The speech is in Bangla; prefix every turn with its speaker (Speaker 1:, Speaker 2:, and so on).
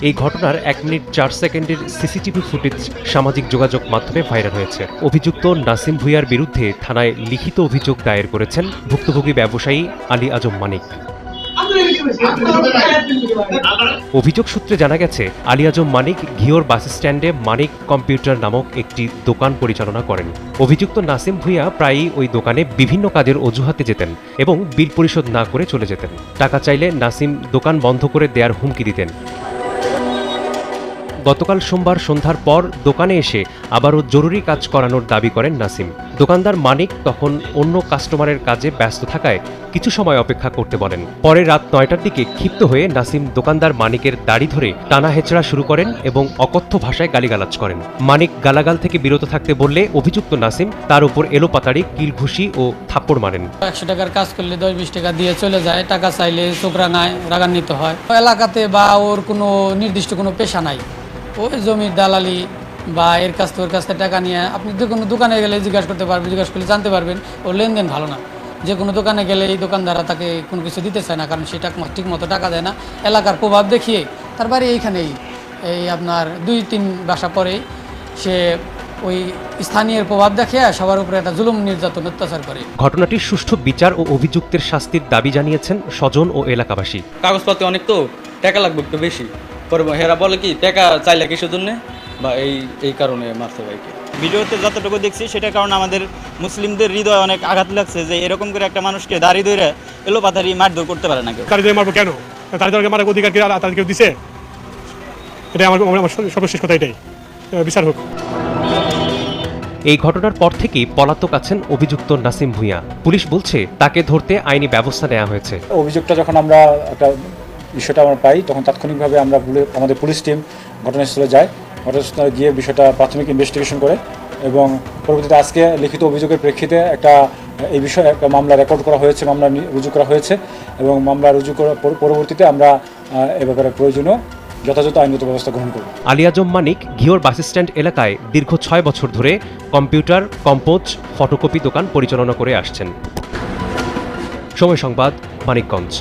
Speaker 1: এই ঘটনার 1 মিনিট 4 সেকেন্ডের সিসিটিভি ফুটেজ সামাজিক যোগাযোগ মাধ্যমে ভাইরাল হয়েছে। অভিযুক্ত নাসিম ভূঁইয়ার বিরুদ্ধে থানায় লিখিত অভিযোগ দায়ের করেছেন ভুক্তভোগী ব্যবসায়ী আলী আজম মানিক। অভিযোগ সূত্রে জানা গেছে, আলী আজম মানিক ঘিওর বাস স্ট্যান্ডে মানিক কম্পিউটার নামক একটি দোকান পরিচালনা করেন। অভিযুক্ত নাসিম ভূঁইয়া প্রায়ই ওই দোকানে বিভিন্ন কাজের অজুহাতে যেতেন এবং বিল পরিশোধ না করে চলে যেতেন। টাকা চাইলে নাসিম দোকান বন্ধ করে দেওয়ার হুমকি দিতেন। গতকাল সোমবার সন্ধ্যার পর দোকানে এসে আবারও জরুরি কাজ করানোর দাবি করেন নাসিম। দোকানদার মানিক তখন অন্য কাস্টমারের কাজে ব্যস্ত থাকায় কিছু সময় অপেক্ষা করতে বলেন। পরে রাত 9টার দিকে ক্ষিপ্ত হয়ে নাসিম দোকানদার মানিকের দাড়ি ধরে টানা হেঁচড়া শুরু করেন এবং অকথ্য ভাষায় গালিগালাজ করেন। মানিক গালাগাল থেকে বিরত থাকতে বললে অভিযুক্ত নাসিম তার উপর এলোপাতাড়ি কিল ঘুষি ও থাপ্পড় মারেন।
Speaker 2: 100 টাকার কাজ করলে 10-20 টাকা দিয়ে চলে যায়, টাকা চাইলে চোখ রাঙায়, রাগান্বিত হয়। এলাকাতে বা ওর কোনো নির্দিষ্ট কোনো পেশা নাই, ওই জমির দালালি বা এর কাছ থেকে ওর কাছ থেকে টাকা নিয়ে আপনি যে কোনো দোকানে গেলে জিজ্ঞাসা করতে পারবেন, জিজ্ঞাসা করলে জানতে পারবেন ওর লেনদেন ভালো না। যে কোনো দোকানে গেলে এই দোকানদাররা তাকে কোনো কিছু দিতে চায় না, কারণ সেটা ঠিক মতো টাকা দেয় না। এলাকার প্রভাব দেখিয়ে তার বাড়ি এইখানেই, এই আপনার 2-3 বাসা পরেই সে ওই স্থানীয় প্রভাব দেখিয়ে সবার উপরে একটা জুলুম নির্যাতন অত্যাচার করে।
Speaker 1: ঘটনাটির সুষ্ঠু বিচার ও অভিযুক্তের শাস্তির দাবি জানিয়েছেন স্বজন ও এলাকাবাসী।
Speaker 3: কাগজপত্র অনেক তো টাকা লাগবে একটু বেশি, হেরা বলে কি টাকা চাইলে কিসের জন্য বা এই কারণে মারছে ভাইকে।
Speaker 4: ভিডিওতে যতটুকু দেখছি সেটার কারণে আমাদের মুসলিমদের হৃদয় অনেক আঘাত লাগছে যে এরকম করে একটা মানুষকে দাড়ি ধরে এলোপাতাড়ি মারধর করতে পারে না কেউ।
Speaker 5: দাড়ি ধরে মারবো কেন? দাড়ি মারার অধিকার কি তাদেরকে দিছে? এটা আমার সর্বশেষ কথা, এটাই বিচার হোক।
Speaker 1: এই ঘটনার পর থেকেই পলাতক আছেন অভিযুক্ত নাসিম ভূঁইয়া। পুলিশ বলছে তাকে ধরতে আইনি ব্যবস্থা নেওয়া হয়েছে।
Speaker 6: অভিযোগটা যখন আমরা একটা বিষয়টা আমরা পাই তখন তাৎক্ষণিকভাবে আমরা আমাদের পুলিশ টিম ঘটনাস্থলে যায়। ঘটনাস্থলে গিয়ে বিষয়টা প্রাথমিক ইনভেস্টিগেশন করে এবং পরবর্তীতে আজকে লিখিত অভিযোগের প্রেক্ষিতে এই বিষয়ে একটা মামলা রেকর্ড করা হয়েছে, মামলা রুজু করা হয়েছে এবং মামলা রুজু করার পরবর্তীতে আমরা এ ব্যাপারে প্রয়োজনীয় যথাযথ আইনগত ব্যবস্থা গ্রহণ করব।
Speaker 1: আলী আজম মানিক ঘিওর বাস স্ট্যান্ড এলাকায় দীর্ঘ 6 বছর ধরে কম্পিউটার, কম্পোজ, ফটোকপি দোকান পরিচালনা করে আসছেন। সময় সংবাদ, মানিকগঞ্জ।